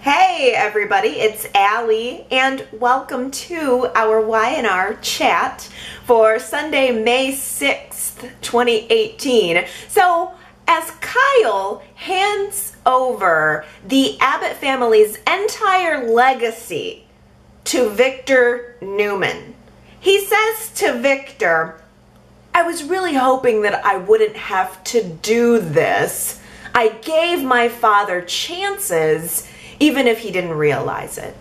Hey everybody, it's Allie and welcome to our Y&R Chat for Sunday, May 6th, 2018. So as Kyle hands over the Abbott family's entire legacy to Victor Newman, he says to Victor, "I was really hoping that I wouldn't have to do this. I gave my father chances even if he didn't realize it."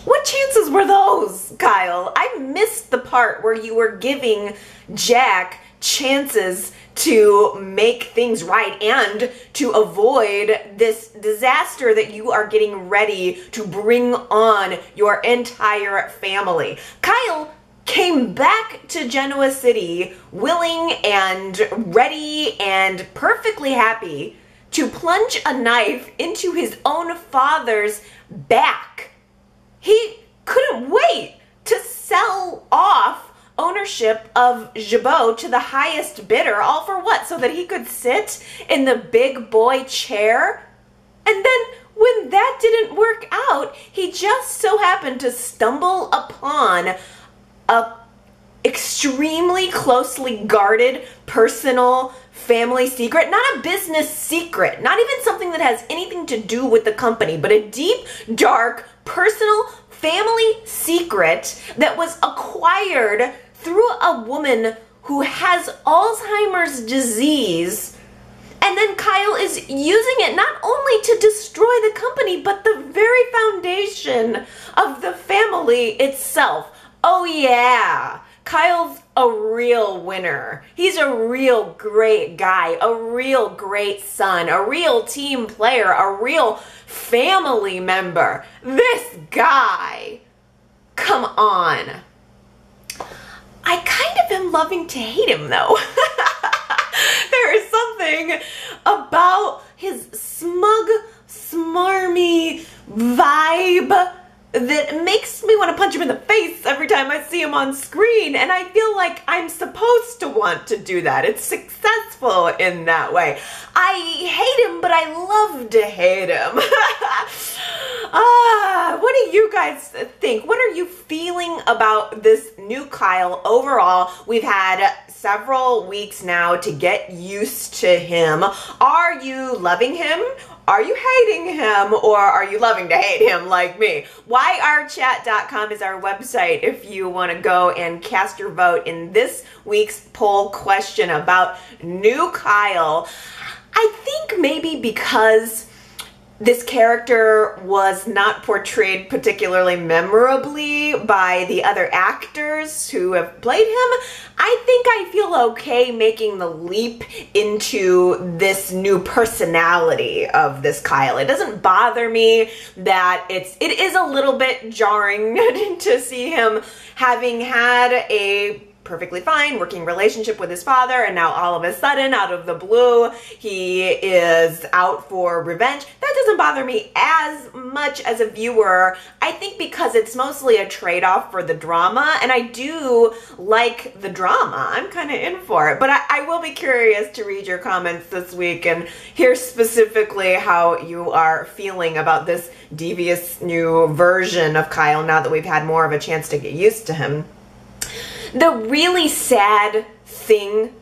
What chances were those, Kyle? I missed the part where you were giving Jack chances to make things right and to avoid this disaster that you are getting ready to bring on your entire family. Kyle came back to Genoa City willing and ready and perfectly happy to plunge a knife into his own father's back. He couldn't wait to sell off ownership of Jabot to the highest bidder, all for what? So that he could sit in the big boy chair? And then when that didn't work out, he just so happened to stumble upon a extremely closely guarded personal family secret, not a business secret, not even something that has anything to do with the company, but a deep, dark, personal family secret that was acquired through a woman who has Alzheimer's disease. And then Kyle is using it not only to destroy the company, but the very foundation of the family itself. Oh yeah, Kyle's a real winner. He's a real great guy, a real great son, a real team player, a real family member. This guy, come on. I kind of am loving to hate him though. There is something about his smug, smarmy vibe that makes me want to punch him in the face every time I see him on screen, and I feel like I'm supposed to want to do that. It's successful in that way. I hate him, but I love to hate him. What do you guys think? What are you feeling about this new Kyle overall? We've had several weeks now to get used to him. Are you loving him? Are you hating him, or are you loving to hate him like me? YRChat.com is our website if you want to go and cast your vote in this week's poll question about new Kyle. I think maybe because this character was not portrayed particularly memorably by the other actors who have played him, I think I feel okay making the leap into this new personality of this Kyle. It doesn't bother me that it is a little bit jarring to see him having had a perfectly fine working relationship with his father, and now all of a sudden, out of the blue, he is out for revenge. That doesn't bother me as much as a viewer, I think, because it's mostly a trade-off for the drama, and I do like the drama. I'm kind of in for it, but I will be curious to read your comments this week and hear specifically how you are feeling about this devious new version of Kyle now that we've had more of a chance to get used to him. The really sad thing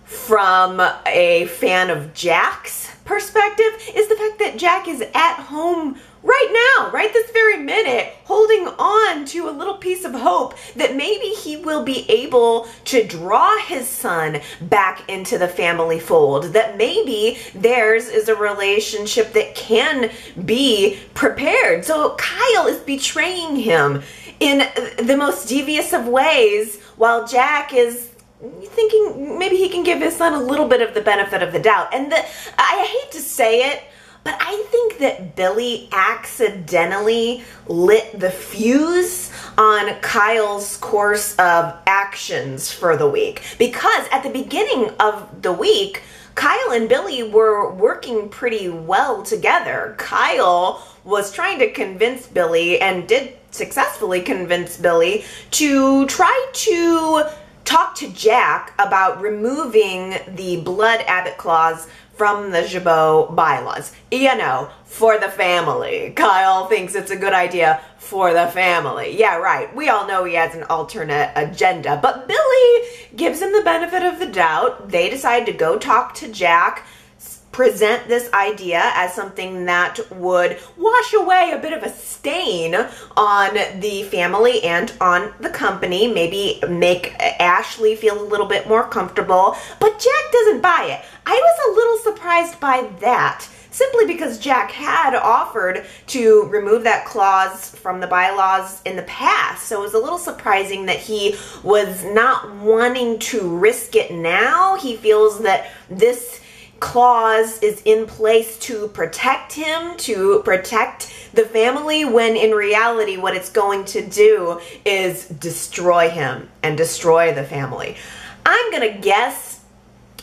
from a fan of Jack's perspective is the fact that Jack is at home right now, right this very minute, holding on to a little piece of hope that maybe he will be able to draw his son back into the family fold, that maybe theirs is a relationship that can be prepared. So Kyle is betraying him in the most devious of ways, while Jack is thinking maybe he can give his son a little bit of the benefit of the doubt. And I hate to say it, but I think that Billy accidentally lit the fuse on Kyle's course of actions for the week. Because at the beginning of the week, Kyle and Billy were working pretty well together. Kyle was trying to convince Billy, and did successfully convince Billy, to try to talk to Jack about removing the blood Abbott clause from the Jabot bylaws. You know, for the family. Kyle thinks it's a good idea for the family. Yeah, right. We all know he has an alternate agenda, but Billy gives him the benefit of the doubt. They decide to go talk to Jack, present this idea as something that would wash away a bit of a stain on the family and on the company, maybe make Ashley feel a little bit more comfortable, but Jack doesn't buy it. I was a little surprised by that, simply because Jack had offered to remove that clause from the bylaws in the past. So it was a little surprising that he was not wanting to risk it now. He feels that this clause is in place to protect him, to protect the family, when in reality what it's going to do is destroy him and destroy the family. I'm gonna guess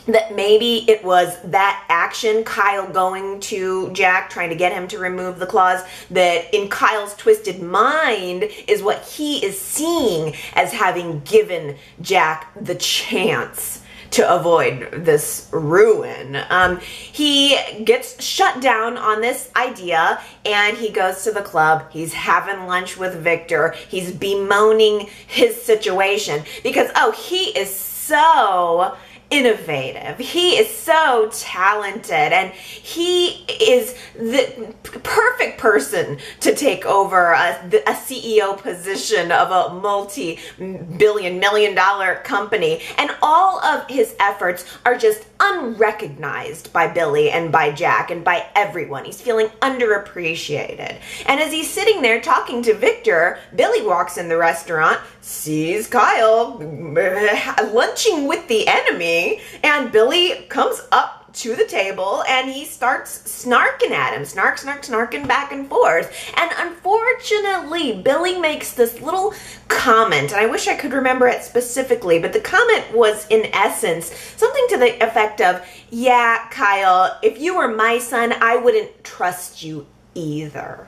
that maybe it was that action, Kyle going to Jack, trying to get him to remove the clause, that in Kyle's twisted mind is what he is seeing as having given Jack the chance to avoid this ruin. He gets shut down on this idea and he goes to the club. He's having lunch with Victor. He's bemoaning his situation because, oh, he is so innovative. He is so talented and he is the perfect person to take over a CEO position of a multi-billion-million-dollar company, and all of his efforts are just unrecognized by Billy and by Jack and by everyone. He's feeling underappreciated. And as he's sitting there talking to Victor, Billy walks in the restaurant, sees Kyle lunching with the enemy, and Billy comes up to the table and he starts snarking at him, snarking back and forth. And unfortunately, Billy makes this little comment, and I wish I could remember it specifically, but the comment was in essence something to the effect of, yeah, Kyle, if you were my son, I wouldn't trust you either.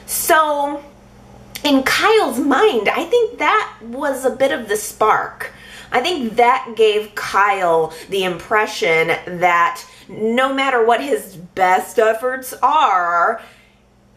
So in Kyle's mind, I think that was a bit of the spark. I think that gave Kyle the impression that no matter what his best efforts are,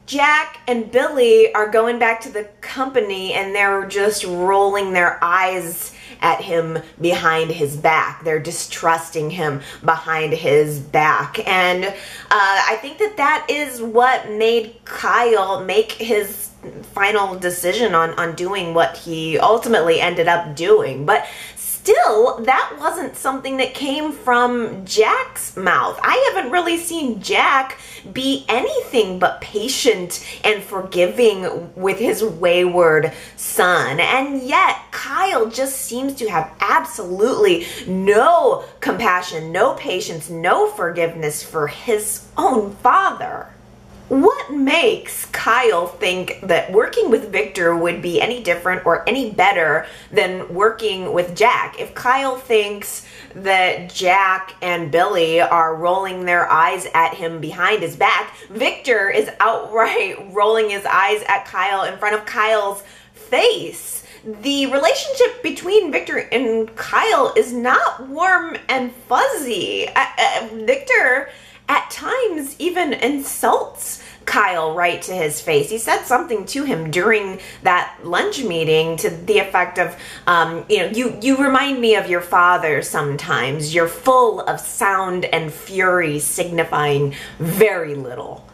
Jack and Billy are going back to the company and they're just rolling their eyes at him behind his back. They're distrusting him behind his back. And I think that is what made Kyle make his final decision on doing what he ultimately ended up doing. But still, that wasn't something that came from Jack's mouth. I haven't really seen Jack be anything but patient and forgiving with his wayward son. And yet, Kyle just seems to have absolutely no compassion, no patience, no forgiveness for his own father. What makes Kyle think that working with Victor would be any different or any better than working with Jack? If Kyle thinks that Jack and Billy are rolling their eyes at him behind his back, Victor is outright rolling his eyes at Kyle in front of Kyle's face. The relationship between Victor and Kyle is not warm and fuzzy. Victor at times even insults Kyle right to his face. He said something to him during that lunch meeting to the effect of, you remind me of your father sometimes. You're full of sound and fury, signifying very little.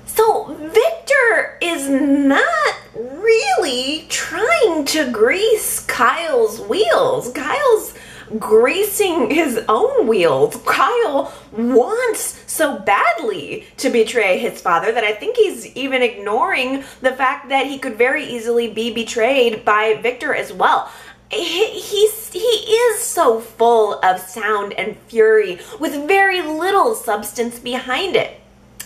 So Victor is not really trying to grease Kyle's wheels. Kyle's greasing his own wheels. Kyle wants so badly to betray his father that I think he's even ignoring the fact that he could very easily be betrayed by Victor as well. He is so full of sound and fury with very little substance behind it.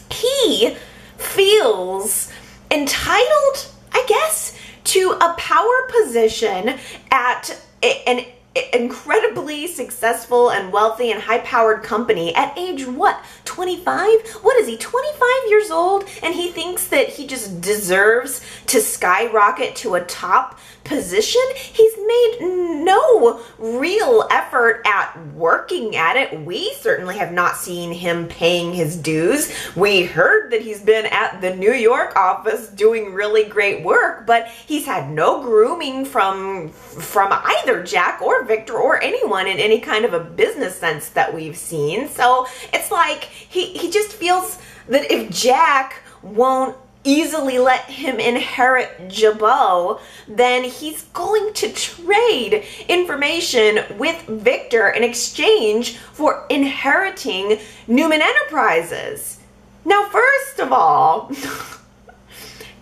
He feels entitled, I guess, to a power position at an incredibly successful and wealthy and high-powered company at age, what, 25? What is he, 25 years old? And he thinks that he just deserves to skyrocket to a top position? He's made no real effort at working at it. We certainly have not seen him paying his dues. We heard that he's been at the New York office doing really great work, but he's had no grooming from either Jack or Victor or anyone in any kind of a business sense that we've seen. So it's like he just feels that if Jack won't easily let him inherit Jabot, then he's going to trade information with Victor in exchange for inheriting Newman Enterprises. Now, first of all,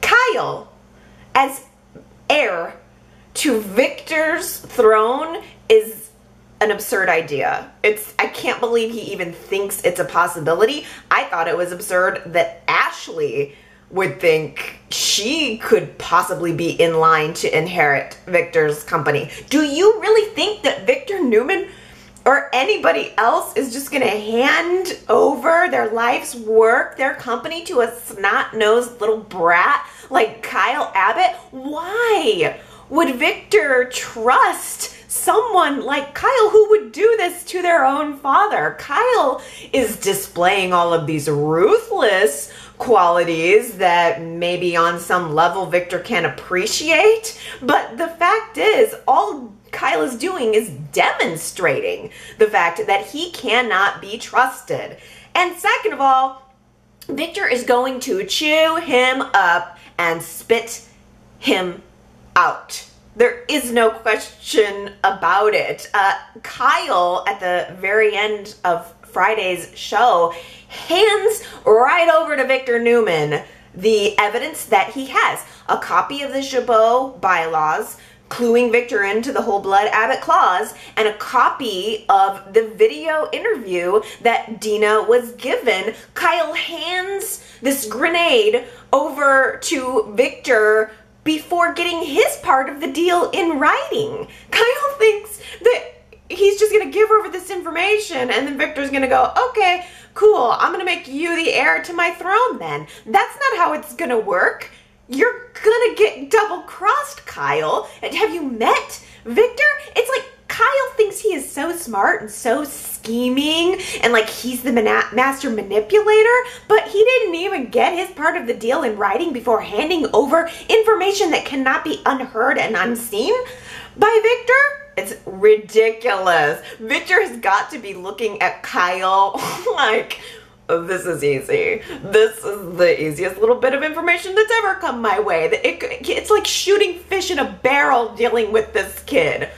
Kyle, as heir to Victor's throne, is an absurd idea. I can't believe he even thinks it's a possibility. I thought it was absurd that Ashley would think she could possibly be in line to inherit Victor's company. Do you really think that Victor Newman or anybody else is just gonna hand over their life's work, their company, to a snot-nosed little brat like Kyle Abbott? Why would Victor trust someone like Kyle who would do this to their own father? Kyle is displaying all of these ruthless qualities that maybe on some level Victor can appreciate, but the fact is, all Kyle is doing is demonstrating the fact that he cannot be trusted. And second of all, Victor is going to chew him up and spit him out. There is no question about it. Kyle, at the very end of Friday's show, hands right over to Victor Newman the evidence that he has. A copy of the Jabot bylaws, cluing Victor into the whole blood Abbott clause, and a copy of the video interview that Dina was given. Kyle hands this grenade over to Victor before getting his part of the deal in writing. Kyle thinks that he's just gonna give over this information and then Victor's gonna go, okay, cool, I'm gonna make you the heir to my throne then. That's not how it's gonna work. You're gonna get double-crossed, Kyle. And have you met Victor? It's like Kyle thinks he is so smart and so scheming and like he's the master manipulator, but he didn't even get his part of the deal in writing before handing over information that cannot be unheard and unseen by Victor. It's ridiculous. Victor has got to be looking at Kyle like, this is easy. This is the easiest little bit of information that's ever come my way. It's like shooting fish in a barrel dealing with this kid.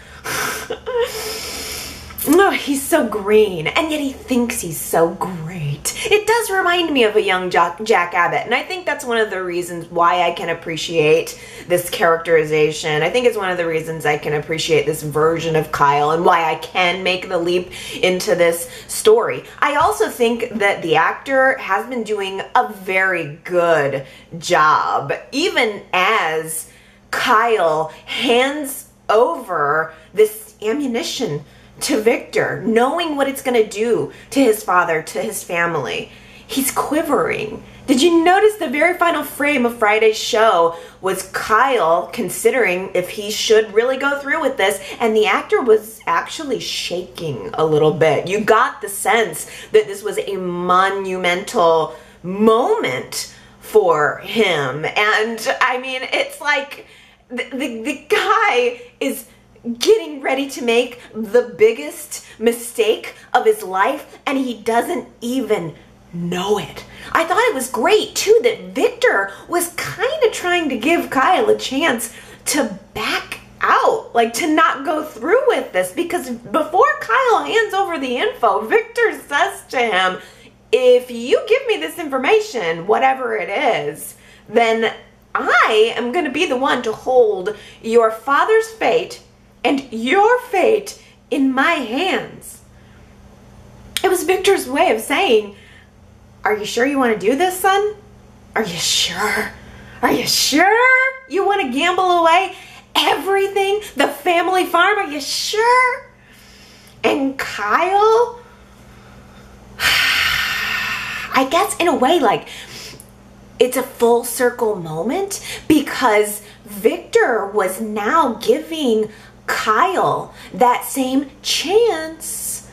Oh, he's so green, and yet he thinks he's so great. It does remind me of a young Jack Abbott, and I think that's one of the reasons why I can appreciate this characterization. I think it's one of the reasons I can appreciate this version of Kyle and why I can make the leap into this story. I also think that the actor has been doing a very good job, even as Kyle hands over this ammunition to Victor, knowing what it's going to do to his father, to his family. He's quivering. Did you notice the very final frame of Friday's show was Kyle considering if he should really go through with this, and the actor was actually shaking a little bit. You got the sense that this was a monumental moment for him. And I mean, it's like the guy is getting ready to make the biggest mistake of his life, and he doesn't even know it. I thought it was great too that Victor was kind of trying to give Kyle a chance to back out, like to not go through with this, because before Kyle hands over the info, Victor says to him, if you give me this information, whatever it is, then I am going to be the one to hold your father's fate and your fate in my hands. It was Victor's way of saying, are you sure you want to do this, son? Are you sure? Are you sure you want to gamble away everything? The family farm? Are you sure? And Kyle, I guess in a way, like, it's a full circle moment because Victor was now giving Kyle that same chance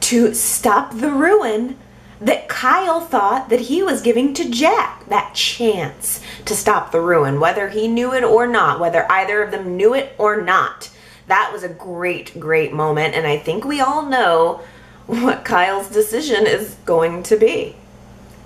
to stop the ruin that Kyle thought that he was giving to Jack. That chance to stop the ruin, whether he knew it or not, whether either of them knew it or not. That was a great, great moment, and I think we all know what Kyle's decision is going to be.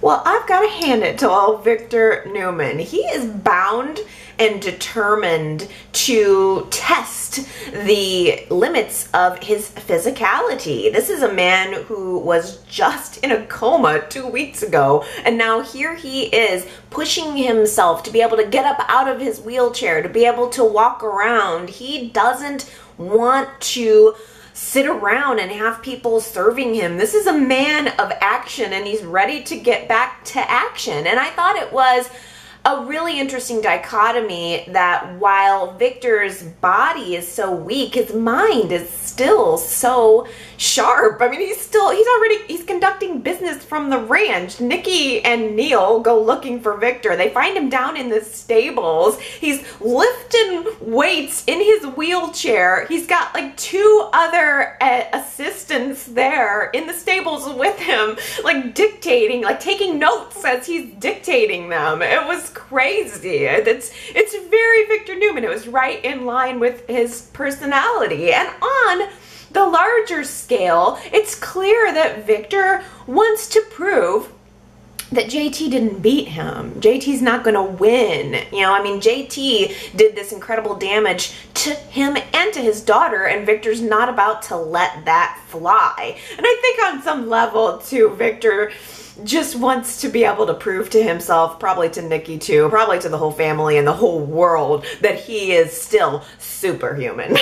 Well, I've got to hand it to old Victor Newman. He is bound and determined to test the limits of his physicality. This is a man who was just in a coma 2 weeks ago, and now here he is pushing himself to be able to get up out of his wheelchair, to be able to walk around. He doesn't want to sit around and have people serving him. This is a man of action, and he's ready to get back to action. And I thought it was a really interesting dichotomy that while Victor's body is so weak, his mind is still so sharp. I mean, he's conducting business from the ranch. Nikki and Neil go looking for Victor. They find him down in the stables. He's lifting weights in his wheelchair. He's got like 2 other assistants there in the stables with him, like dictating, like taking notes as he's dictating them. It was crazy. It's very Victor Newman. It was right in line with his personality. And on the larger scale, it's clear that Victor wants to prove that JT didn't beat him. JT's not going to win. You know, I mean, JT did this incredible damage to him and to his daughter, and Victor's not about to let that fly. And I think on some level, too, Victor just wants to be able to prove to himself, probably to Nikki too, probably to the whole family and the whole world, that he is still superhuman.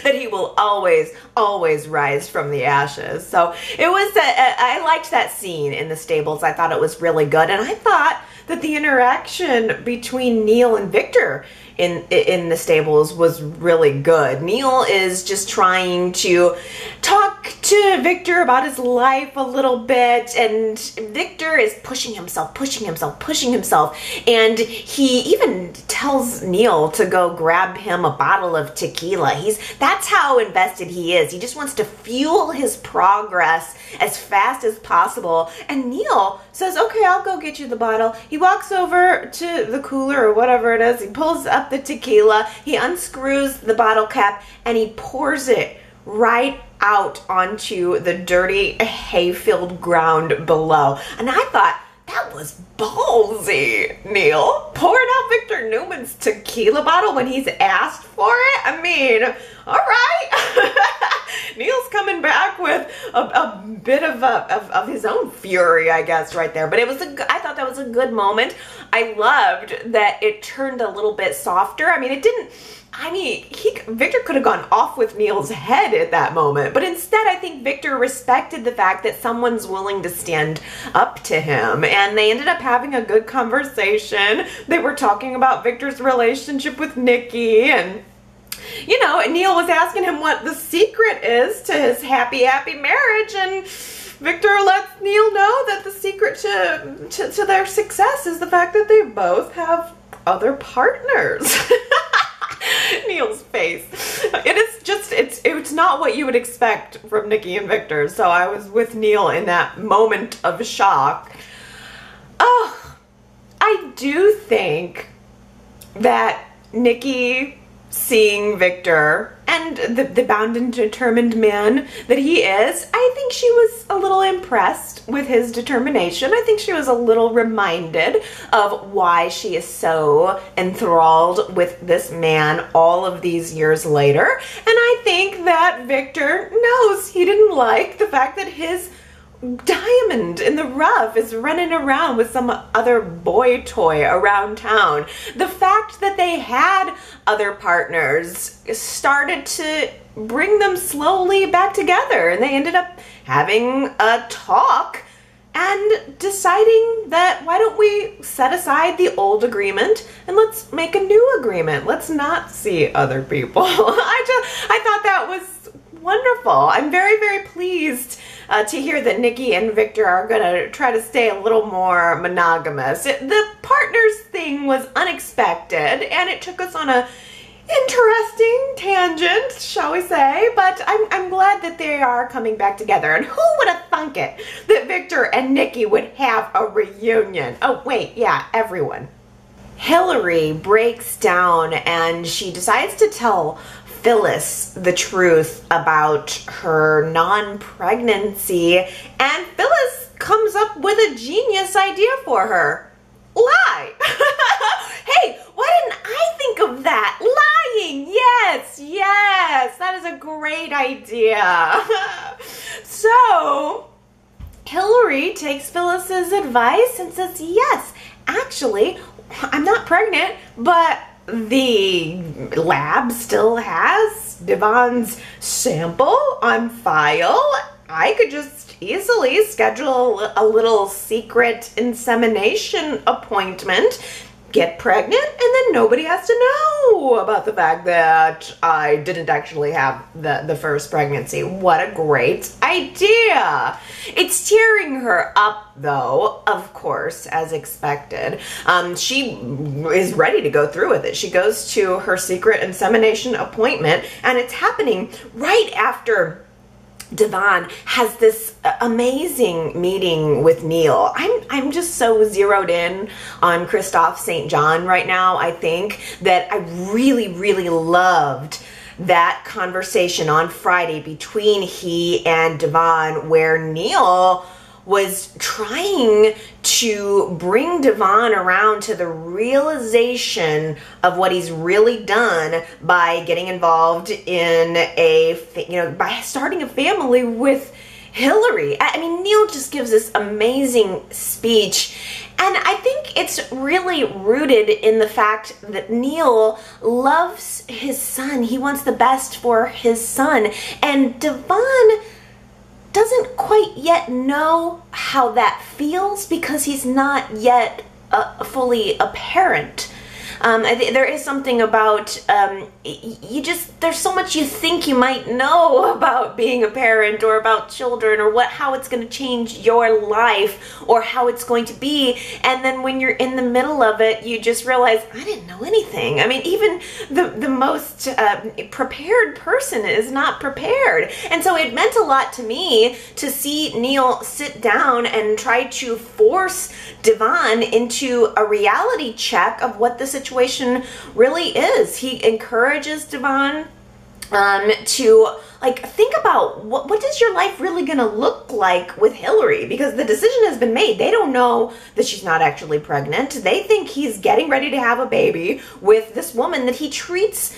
That he will always, always rise from the ashes. So it was, I liked that scene in the stables. I thought it was really good. And I thought that the interaction between Neil and Victor in the stables was really good. Neil is just trying to talk to Victor about his life a little bit, and Victor is pushing himself, and he even tells Neil to go grab him a bottle of tequila. That's how invested he is. He just wants to fuel his progress as fast as possible, and Neil says, okay, I'll go get you the bottle. He walks over to the cooler or whatever it is. He pulls up the tequila, he unscrews the bottle cap, and he pours it right out onto the dirty hay-filled ground below. And I thought, that was ballsy, Neil. Pouring out Victor Newman's tequila bottle when he's asked for it? I mean, all right. Neil's coming back with a bit of his own fury, I guess, right there. But I thought that was a good moment. I loved that it turned a little bit softer. I mean, Victor could have gone off with Neil's head at that moment, but instead I think Victor respected the fact that someone's willing to stand up to him, and they ended up having a good conversation. They were talking about Victor's relationship with Nikki, and you know, Neil was asking him what the secret is to his happy marriage, and Victor lets Neil know that the secret to their success is the fact that they both have other partners. Neil's face. It's not what you would expect from Nikki and Victor, so I was with Neil in that moment of shock. Oh, I do think that Nikki seeing Victor and the bound and determined man that he is, I think she was a little impressed with his determination. I think she was a little reminded of why she is so enthralled with this man all of these years later. And I think that Victor knows he didn't like the fact that his diamond in the rough is running around with some other boy toy around town. The fact that they had other partners started to bring them slowly back together, and they ended up having a talk and deciding that why don't we set aside the old agreement and let's make a new agreement. Let's not see other people. I thought that was wonderful. I'm very, very pleased to hear that Nikki and Victor are going to try to stay a little more monogamous. The partners thing was unexpected, and it took us on a interesting tangent, shall we say, but I'm glad that they are coming back together. And who would have thunk it that Victor and Nikki would have a reunion? Oh, wait, yeah, everyone. Hillary breaks down and she decides to tell Phyllis the truth about her non-pregnancy, and Phyllis comes up with a genius idea for her. Lie! Hey, why didn't I think of that? Lying! Yes, yes, that is a great idea. So, Hillary takes Phyllis's advice and says, yes, actually, I'm not pregnant, but the lab still has Devon's sample on file. I could just easily schedule a little secret insemination appointment, get pregnant, and then nobody has to know about the fact that I didn't actually have the first pregnancy. What a great idea. It's tearing her up, though, of course, as expected. She is ready to go through with it. She goes to her secret insemination appointment, and it's happening right after Devon has this amazing meeting with Neil. I'm just so zeroed in on Christophe St. John right now. I think that I really, really loved that conversation on Friday between he and Devon, where Neil was trying to bring Devon around to the realization of what he's really done by getting involved in by starting a family with Hillary. I mean, Neil just gives this amazing speech, and I think it's really rooted in the fact that Neil loves his son. He wants the best for his son, and Devon doesn't quite yet know how that feels because he's not yet fully a parent. There is something about, there's so much you think you might know about being a parent or about children or how it's going to change your life or how it's going to be. And then when you're in the middle of it, you just realize, I didn't know anything. I mean, even the most prepared person is not prepared. And so it meant a lot to me to see Neil sit down and try to force Devon into a reality check of what the situation really is. He encourages Devon to think about what does your life really gonna look like with Hillary, because the decision has been made. They don't know that she's not actually pregnant. They think he's getting ready to have a baby with this woman that he treats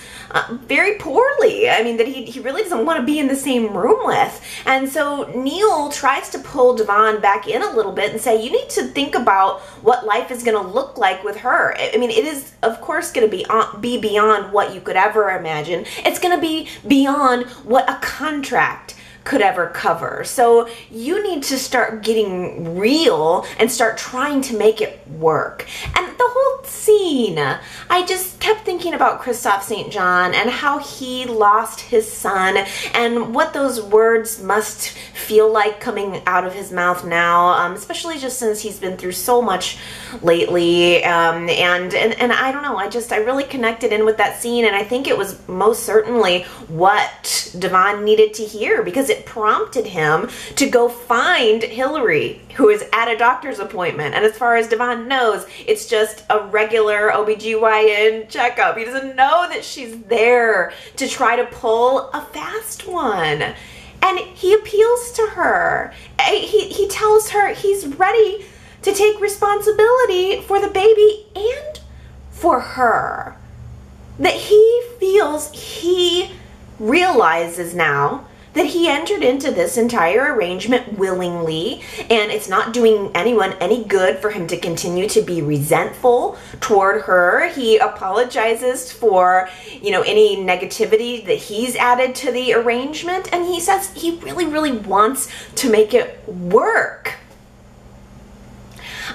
very poorly. I mean, that he really doesn't want to be in the same room with. And so Neil tries to pull Devon back in a little bit and say, you need to think about what life is going to look like with her. I mean, it is, of course, going to be beyond what you could ever imagine. It's going to be beyond what a contract could ever cover. So you need to start getting real and start trying to make it work. And the whole scene, I just kept thinking about Christophe St. John and how he lost his son and what those words must feel like coming out of his mouth now, especially just since he's been through so much lately. And I don't know, I really connected in with that scene, and I think it was most certainly what Devon needed to hear, because it prompted him to go find Hillary, who is at a doctor's appointment. And as far as Devon knows, it's just a regular OBGYN checkup. He doesn't know that she's there to try to pull a fast one. And he appeals to her. He tells her he's ready to take responsibility for the baby and for her. That he realizes now that he entered into this entire arrangement willingly, and it's not doing anyone any good for him to continue to be resentful toward her. He apologizes for, any negativity that he's added to the arrangement, and he says he really, really wants to make it work.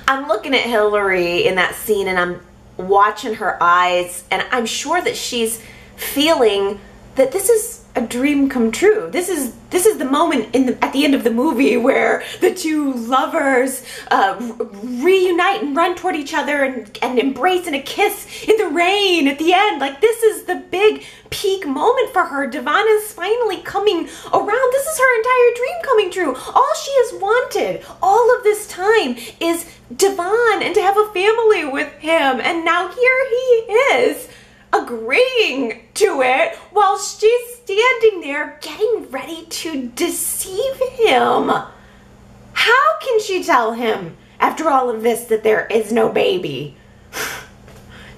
I'm looking at Hillary in that scene and I'm watching her eyes, and I'm sure that she's feeling that this is a dream come true. This is the moment at the end of the movie where the two lovers reunite and run toward each other and embrace in a kiss in the rain at the end. Like, this is the big peak moment for her. Devon is finally coming around. This is her entire dream coming true. All she has wanted all of this time is Devon and to have a family with him. And now here he is, agreeing to it while she's standing there getting ready to deceive him. How can she tell him after all of this that there is no baby?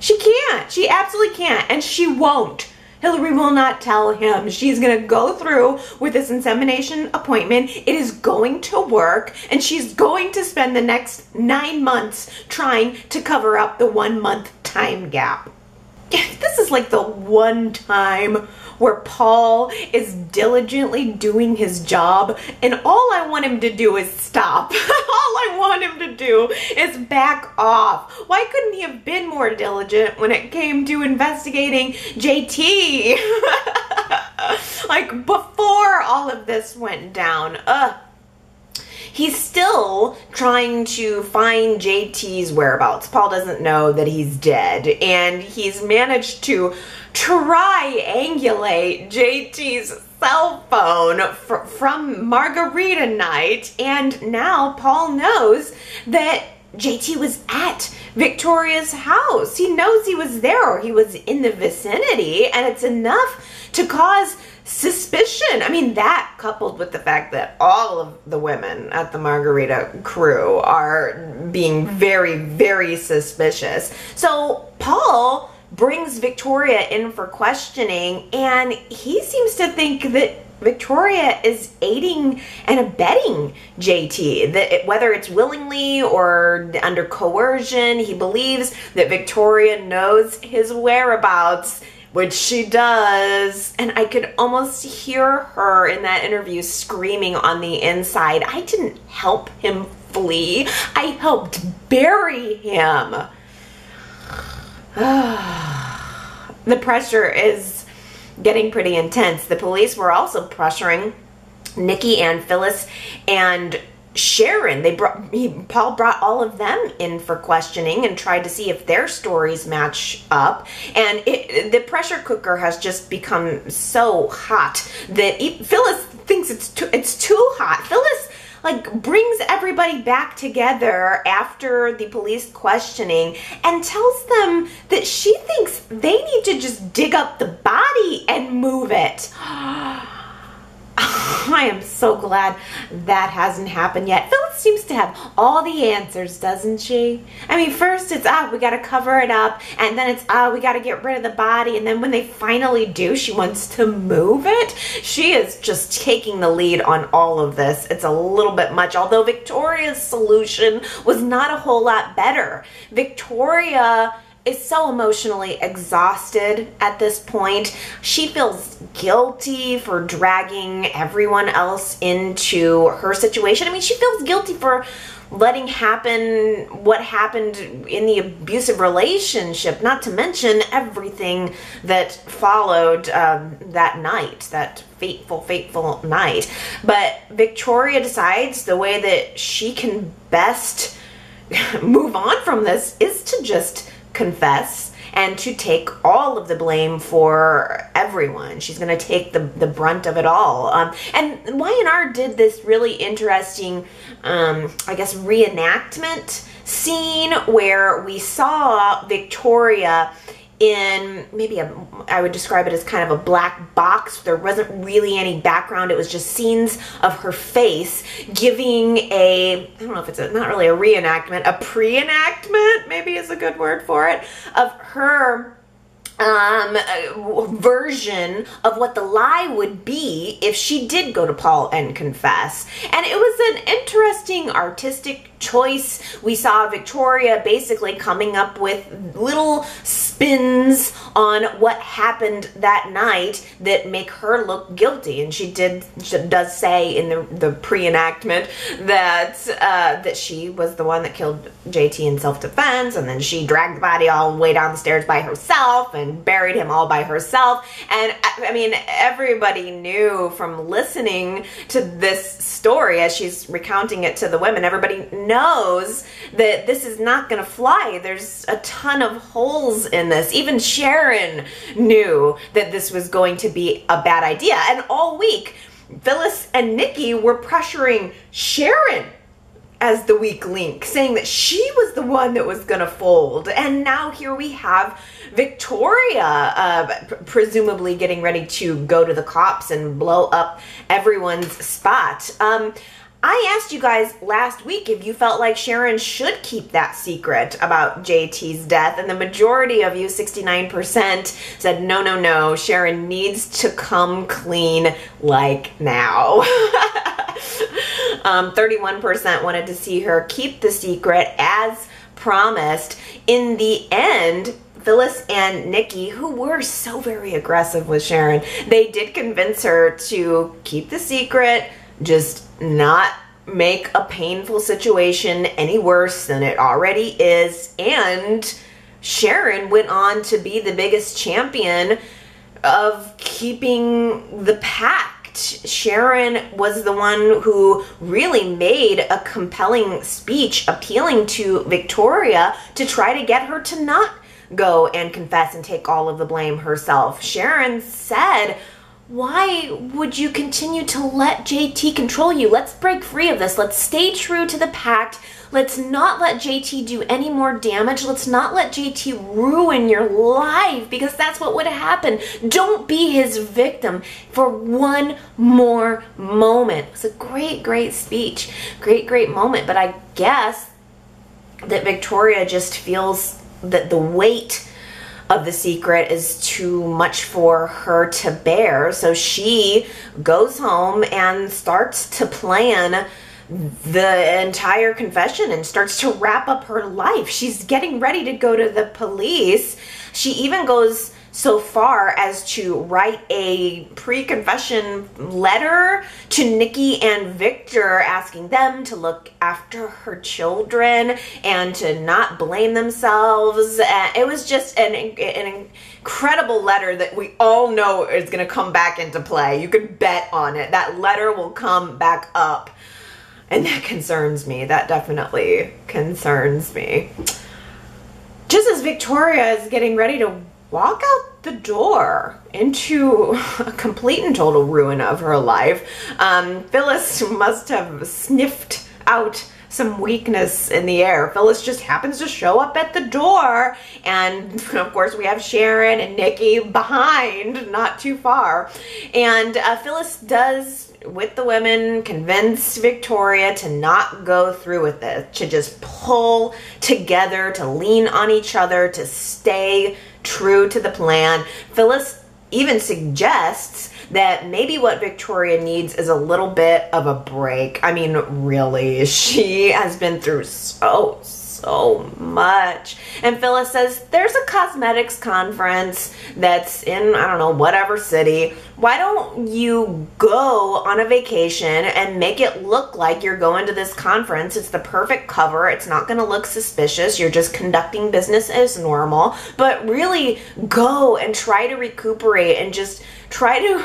She can't. She absolutely can't, and she won't. Hillary will not tell him. She's going to go through with this insemination appointment. It is going to work, and she's going to spend the next 9 months trying to cover up the 1 month time gap. This is like the one time where Paul is diligently doing his job, and all I want him to do is stop. All I want him to do is back off. Why couldn't he have been more diligent when it came to investigating JT? Like, before all of this went down. He's still trying to find JT's whereabouts. Paul doesn't know that he's dead, and he's managed to triangulate JT's cell phone from Margarita night, and now Paul knows that JT was at Victoria's house. He knows he was there, or he was in the vicinity, and it's enough to cause suspicion. I mean, that coupled with the fact that all of the women at the Margarita crew are being very, very suspicious. So Paul brings Victoria in for questioning, and he seems to think that Victoria is aiding and abetting JT, that whether it's willingly or under coercion, he believes that Victoria knows his whereabouts, which she does. And I could almost hear her in that interview screaming on the inside, I didn't help him flee. I helped bury him. The pressure is getting pretty intense. The police were also pressuring Nikki and Phyllis and Sharon. Paul brought all of them in for questioning and tried to see if their stories match up. And the pressure cooker has just become so hot that Phyllis thinks it's too hot. Phyllis brings everybody back together after the police questioning and tells them that she thinks they need to just dig up the body and move it. I am so glad that hasn't happened yet. Phyllis seems to have all the answers, doesn't she? I mean, first it's, we gotta cover it up, and then it's, we gotta get rid of the body, and then when they finally do, she wants to move it. She is just taking the lead on all of this. It's a little bit much, although Victoria's solution was not a whole lot better. Victoria is so emotionally exhausted at this point. She feels guilty for dragging everyone else into her situation. I mean, she feels guilty for letting happen what happened in the abusive relationship, not to mention everything that followed that night, that fateful night. But Victoria decides the way that she can best move on from this is to just confess and to take all of the blame for everyone. She's going to take the brunt of it all. And Y&R did this really interesting, I guess, reenactment scene where we saw Victoria in maybe I would describe it as kind of a black box. There wasn't really any background. It was just scenes of her face giving I don't know if it's not really a reenactment, a pre-enactment maybe is a good word for it, of her version of what the lie would be if she did go to Paul and confess. And it was an interesting artistic choice. We saw Victoria basically coming up with little spins on what happened that night that make her look guilty. And she does say in the pre-enactment that she was the one that killed JT in self-defense, and then she dragged the body all the way down the stairs by herself and buried him all by herself. And I mean, everybody knew from listening to this story as she's recounting it to the women, everybody knows that this is not going to fly. There's a ton of holes in this. Even Sharon knew that this was going to be a bad idea. And all week, Phyllis and Nikki were pressuring Sharon as the weak link, saying that she was the one that was going to fold. And now here we have Victoria presumably getting ready to go to the cops and blow up everyone's spot. I asked you guys last week if you felt like Sharon should keep that secret about JT's death, and the majority of you, 69%, said no, no, no, Sharon needs to come clean like now. 31% wanted to see her keep the secret as promised. In the end, Phyllis and Nikki, who were so very aggressive with Sharon, they did convince her to keep the secret, just not make a painful situation any worse than it already is. And Sharon went on to be the biggest champion of keeping the pact. Sharon was the one who really made a compelling speech appealing to Victoria to try to get her to not go and confess and take all of the blame herself. Sharon said, "Why would you continue to let JT control you? Let's break free of this. Let's stay true to the pact. Let's not let JT do any more damage. Let's not let JT ruin your life, because that's what would happen. Don't be his victim for one more moment." It was a great, great speech. Great, great moment. But I guess that Victoria just feels that the weight of the secret is too much for her to bear. So she goes home and starts to plan the entire confession and starts to wrap up her life. She's getting ready to go to the police. She even goes so far as to write a pre-confession letter to Nikki and Victor, asking them to look after her children and to not blame themselves. It was just an incredible letter that we all know is going to come back into play. You could bet on it. That letter will come back up. And that concerns me. That definitely concerns me. Just as Victoria is getting ready to walk out the door into a complete and total ruin of her life, Phyllis must have sniffed out some weakness in the air. Phyllis just happens to show up at the door, and of course we have Sharon and Nikki behind, not too far. And Phyllis does, with the women, convince Victoria to not go through with it, to just pull together, to lean on each other, to stay true to the plan. Phyllis even suggests that maybe what Victoria needs is a little bit of a break. I mean, really, she has been through so much. And Phyllis says, there's a cosmetics conference that's in, I don't know, whatever city. Why don't you go on a vacation and make it look like you're going to this conference? It's the perfect cover. It's not going to look suspicious. You're just conducting business as normal. But really go and try to recuperate and just try to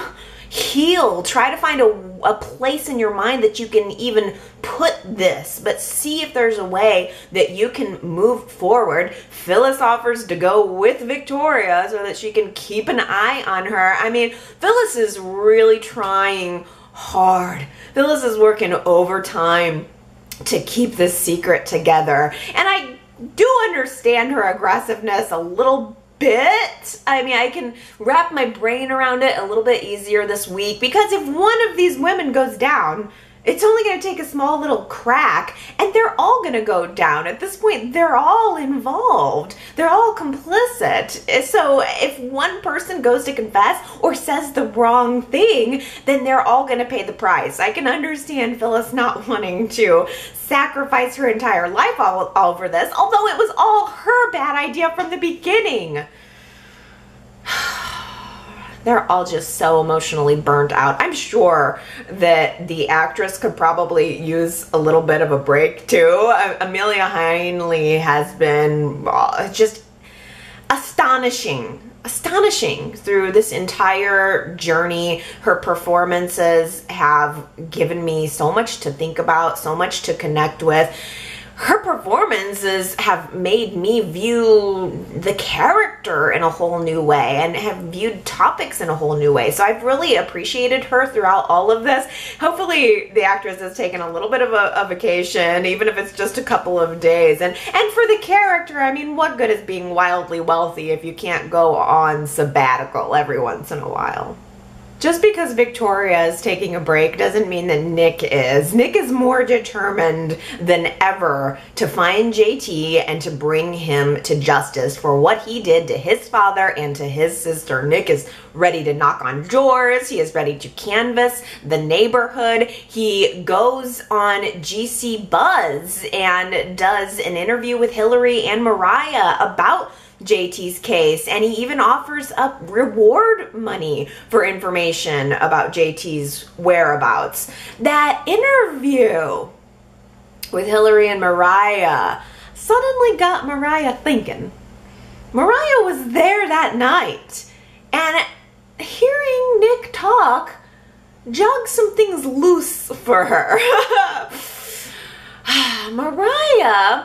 heal. Try to find a place in your mind that you can even put this, but see if there's a way that you can move forward. Phyllis offers to go with Victoria so that she can keep an eye on her. I mean, Phyllis is really trying hard. Phyllis is working overtime to keep this secret together. And I do understand her aggressiveness a little bit. I mean, I can wrap my brain around it a little bit easier this week, because if one of these women goes down, It's only going to take a small little crack, and they're all going to go down. At this point, they're all involved. They're all complicit. So if one person goes to confess or says the wrong thing, then they're all going to pay the price. I can understand Phyllis not wanting to sacrifice her entire life all over this, although it was all her bad idea from the beginning. They're all just so emotionally burnt out. I'm sure that the actress could probably use a little bit of a break too. Amelia Heinle has been just astonishing through this entire journey. Her performances have given me so much to think about, so much to connect with. Her performances have made me view the character in a whole new way and have viewed topics in a whole new way. So I've really appreciated her throughout all of this. Hopefully the actress has taken a little bit of a vacation, even if it's just a couple of days. And for the character, I mean, what good is being wildly wealthy if you can't go on sabbatical every once in a while? Just because Victoria is taking a break doesn't mean that Nick is. Nick is more determined than ever to find JT and to bring him to justice for what he did to his father and to his sister. Nick is ready to knock on doors. He is ready to canvass the neighborhood. He goes on GC Buzz and does an interview with Hillary and Mariah about JT's case, and he even offers up reward money for information about JT's whereabouts. That interview with Hillary and Mariah suddenly got Mariah thinking. Mariah was there that night, and hearing Nick talk jogged some things loose for her. Mariah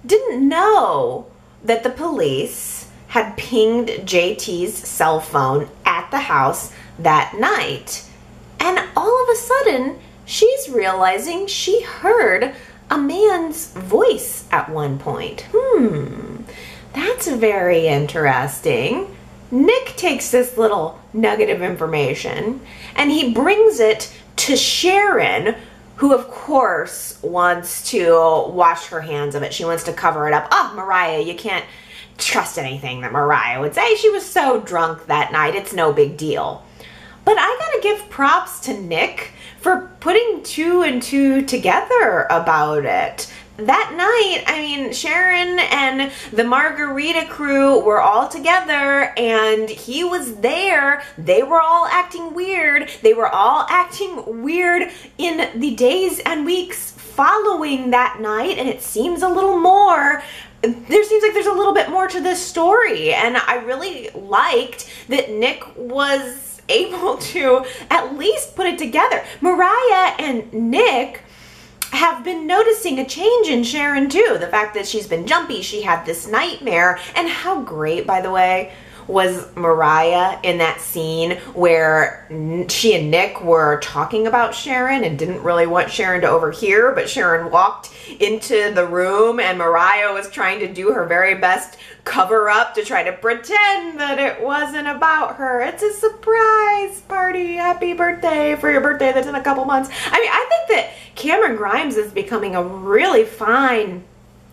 didn't know that the police had pinged JT's cell phone at the house that night. And all of a sudden, she's realizing she heard a man's voice at one point. That's very interesting. Nick takes this little nugget of information and he brings it to Sharon, who of course wants to wash her hands of it. She wants to cover it up. Oh, Mariah, you can't trust anything that Mariah would say. She was so drunk that night. It's no big deal. But I gotta give props to Nick for putting two and two together about it. That night, I mean, Sharon and the Margarita crew were all together and he was there. They were all acting weird. They were all acting weird in the days and weeks following that night, and it seems a little more. There seems like there's a little bit more to this story, and I really liked that Nick was able to at least put it together. Mariah and Nick have been noticing a change in Sharon too. The fact that she's been jumpy, she had this nightmare. And how great, by the way, was Mariah in that scene where she and Nick were talking about Sharon and didn't really want Sharon to overhear, but Sharon walked into the room and Mariah was trying to do her very best cover up to try to pretend that it wasn't about her. It's a surprise party. Happy birthday for your birthday that's in a couple months. I mean, I think that Cameron Grimes is becoming a really fine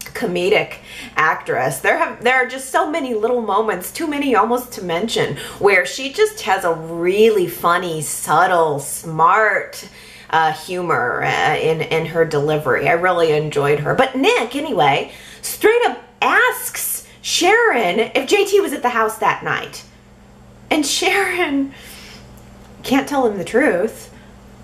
comedic actress. There are just so many little moments, too many almost to mention, where she just has a really funny, subtle, smart humor in her delivery. I really enjoyed her. But Nick, anyway, straight up asks Sharon if JT was at the house that night. And Sharon can't tell him the truth,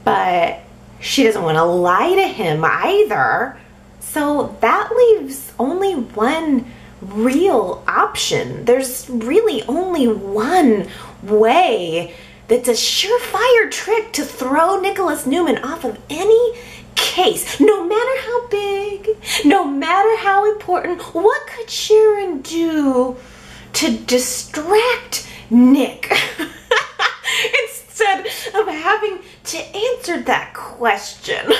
but she doesn't want to lie to him either. So that leaves only one real option. There's really only one way that's a surefire trick to throw Nicholas Newman off of any case. No matter how big, no matter how important, what could Sharon do to distract Nick instead of having to answer that question?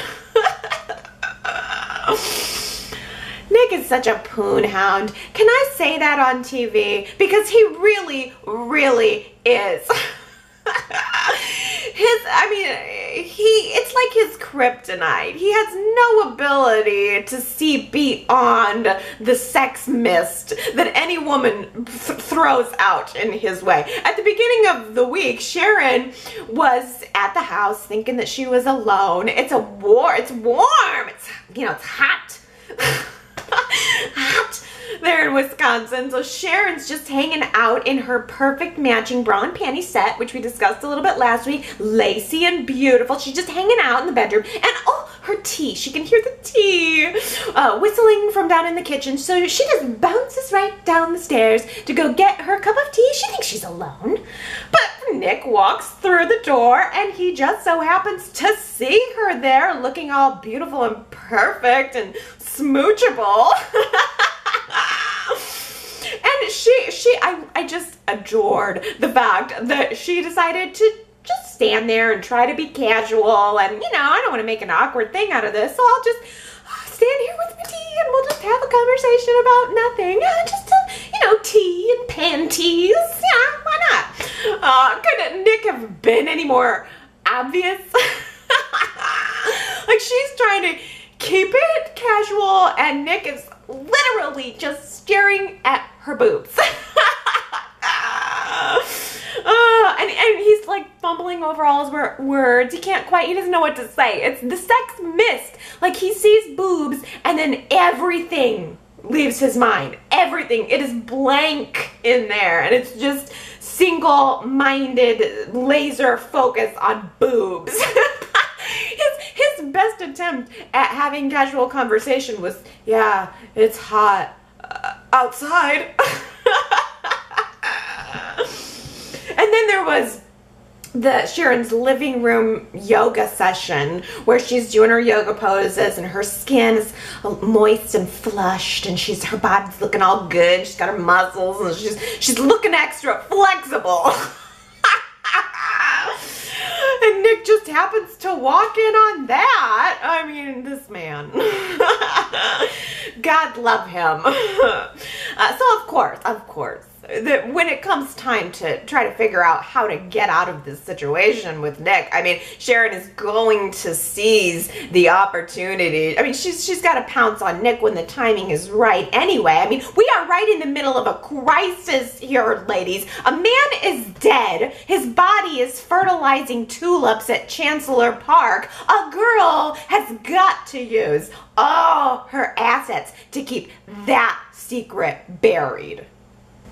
Nick is such a poon hound. Can I say that on TV? Because he really, really is. it's like his kryptonite. He has no ability to see beyond the sex mist that any woman throws out in his way. At the beginning of the week, Sharon was at the house thinking that she was alone. It's warm. It's hot. Hot there in Wisconsin. So Sharon's just hanging out in her perfect matching bra and panty set, which we discussed a little bit last week. Lacy and beautiful. She's just hanging out in the bedroom. And oh, her tea. She can hear the tea whistling from down in the kitchen. So she just bounces right down the stairs to go get her cup of tea. She thinks she's alone. But Nick walks through the door and he just so happens to see her there looking all beautiful and perfect and smoochable. And I just adored the fact that she decided to just stand there and try to be casual, and I don't want to make an awkward thing out of this, so I'll just stand here with my tea and we'll just have a conversation about nothing. Tea and panties. Yeah, why not? Couldn't Nick have been any more obvious? Like, she's trying to keep it casual and Nick is literally just staring at her boobs. And he's like fumbling over all his words. He doesn't know what to say. It's the sex mist. Like, he sees boobs and then everything leaves his mind. Everything. It is blank in there. And it's just single-minded laser focus on boobs. His best attempt at having casual conversation was, yeah, it's hot outside. And then there was Sharon's living room yoga session where she's doing her yoga poses and her skin is moist and flushed and her body's looking all good. She's got her muscles and she's looking extra flexible. And Nick just happens to walk in on that. I mean, this man. God love him. So of course, that when it comes time to try to figure out how to get out of this situation with Nick, I mean, Sharon is going to seize the opportunity. I mean, she's got to pounce on Nick when the timing is right anyway. I mean, we are right in the middle of a crisis here, ladies. A man is dead. His body is fertilizing tulips at Chancellor Park. A girl has got to use all her assets to keep that secret buried.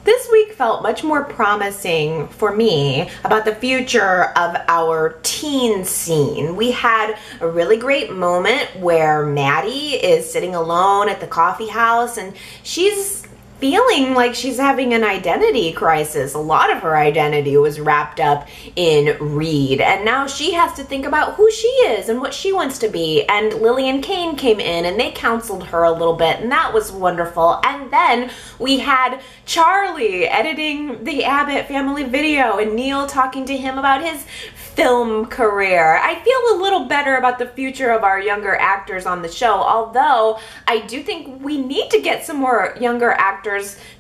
This week felt much more promising for me about the future of our teen scene. We had a really great moment where Maddie is sitting alone at the coffee house and she's feeling like she's having an identity crisis. A lot of her identity was wrapped up in Reed, and now she has to think about who she is and what she wants to be. And Lily and Kane came in and they counseled her a little bit, and that was wonderful. And then we had Charlie editing the Abbott family video and Neil talking to him about his film career. I feel a little better about the future of our younger actors on the show, although I do think we need to get some more younger actors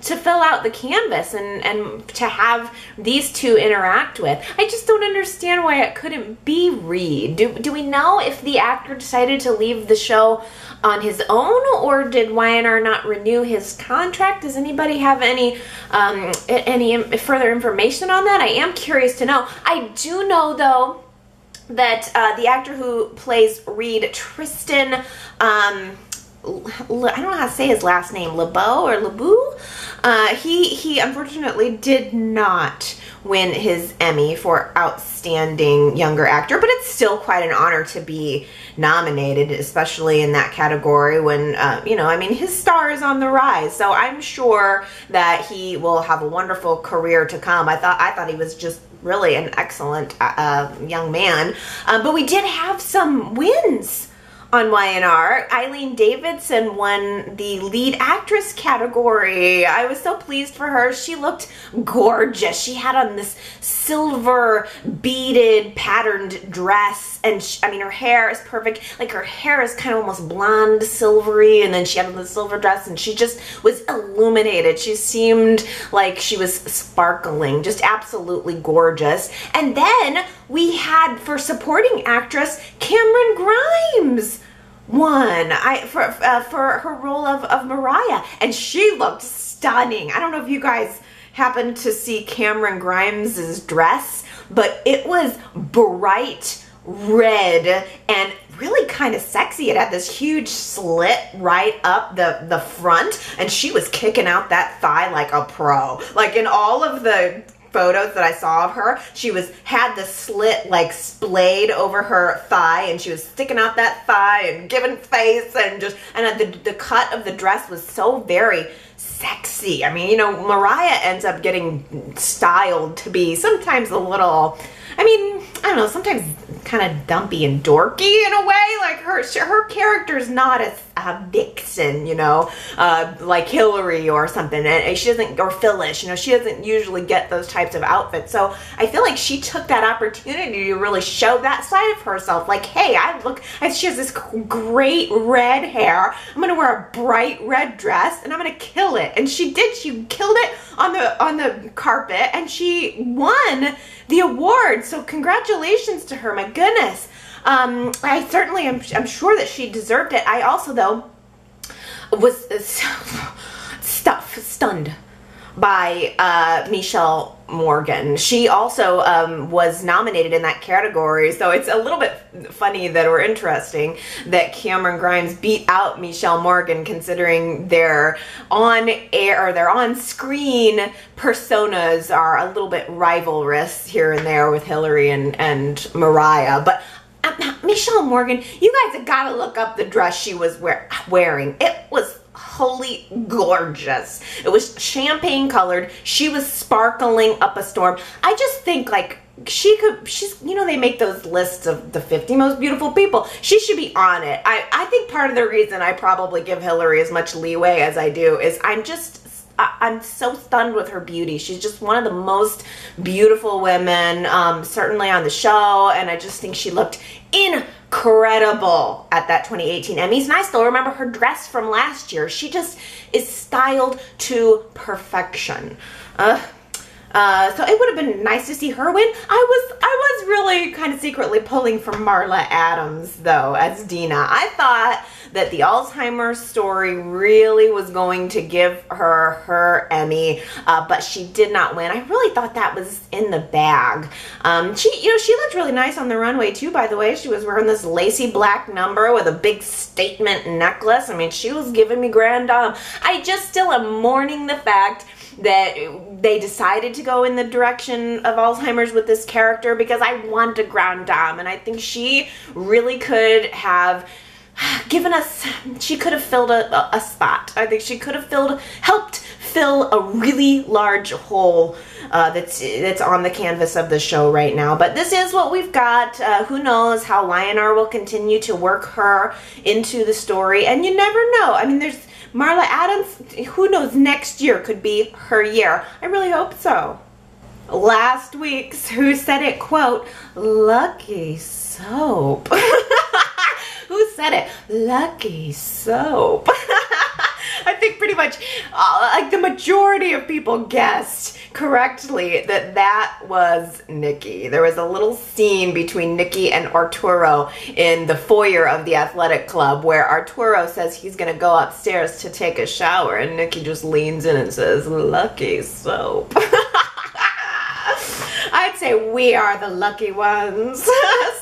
to fill out the canvas and to have these two interact with. I just don't understand why it couldn't be Reed. Do we know if the actor decided to leave the show on his own, or did Y&R not renew his contract? Does anybody have any further information on that? I am curious to know. I do know, though, that the actor who plays Reed, Tristan, I don't know how to say his last name, LeBeau or LeBeau, he unfortunately did not win his Emmy for Outstanding Younger Actor, but it's still quite an honor to be nominated, especially in that category when, I mean, his star is on the rise, so I'm sure that he will have a wonderful career to come. I thought he was just really an excellent young man, but we did have some wins on Y&R. Eileen Davidson won the lead actress category. I was so pleased for her. She looked gorgeous. She had on this silver beaded patterned dress, and I mean, her hair is perfect. Like, her hair is kind of almost blonde silvery, and then she had on the silver dress, and she just was illuminated. She seemed like she was sparkling, just absolutely gorgeous. And then we had, for supporting actress, Cameron Grimes won for her role of Mariah, and she looked stunning. I don't know if you guys happened to see Cameron Grimes's dress, but it was bright red and really kind of sexy. It had this huge slit right up the front, and she was kicking out that thigh like a pro. Like, in all of the photos that I saw of her, she had the slit like splayed over her thigh, and she was sticking out that thigh and giving face, and the cut of the dress was so very sexy. I mean, you know, Mariah ends up getting styled to be sometimes a little, I mean, I don't know, sometimes kind of dumpy and dorky in a way. Like, her character's not a vixen, you know, like Hillary or something, and she doesn't, or Phyllis, you know, she doesn't usually get those types of outfits. So I feel like she took that opportunity to really show that side of herself. Like, hey, she has this great red hair. I'm gonna wear a bright red dress, and I'm gonna kill it. And she did. She killed it on the carpet, and she won the award. So congratulations to her. My goodness. I certainly am, I'm sure that she deserved it. I also, though, was stunned by Michelle Morgan. She also was nominated in that category, so it's a little bit funny that, or interesting, that Cameron Grimes beat out Michelle Morgan, considering their on-air or their on-screen personas are a little bit rivalrous here and there with Hillary and Mariah. But Michelle Morgan, you guys have got to look up the dress she was wearing. It was wholly gorgeous. It was champagne colored. She was sparkling up a storm. I just think, like, she's, you know, they make those lists of the 50 most beautiful people. She should be on it. I think part of the reason I probably give Hillary as much leeway as I do is I'm so stunned with her beauty. She's just one of the most beautiful women, certainly on the show, and I just think she looked incredible at that 2018 Emmys, and I still remember her dress from last year. She just is styled to perfection. So it would have been nice to see her win. I was really kind of secretly pulling for Marla Adams, though, as Dina. I thought that the Alzheimer's story really was going to give her Emmy, but she did not win. I really thought that was in the bag. She looked really nice on the runway too, by the way. She was wearing this lacy black number with a big statement necklace. I mean, she was giving me grand dame. I just still am mourning the fact that they decided to go in the direction of Alzheimer's with this character, because I want a grand dame, and I think she really could have given us, she could have filled a spot. I think she could have helped fill a really large hole that's on the canvas of the show right now. But this is what we've got. Who knows how Y&R will continue to work her into the story, and you never know. I mean, there's Marla Adams, who knows, next year could be her year. I really hope so. Last week's Who Said It quote, lucky soap. Who said it? Lucky soap. I think pretty much like the majority of people guessed correctly that was Nikki. There was a little scene between Nikki and Arturo in the foyer of the athletic club where Arturo says he's gonna go upstairs to take a shower, and Nikki just leans in and says, lucky soap. I'd say we are the lucky ones.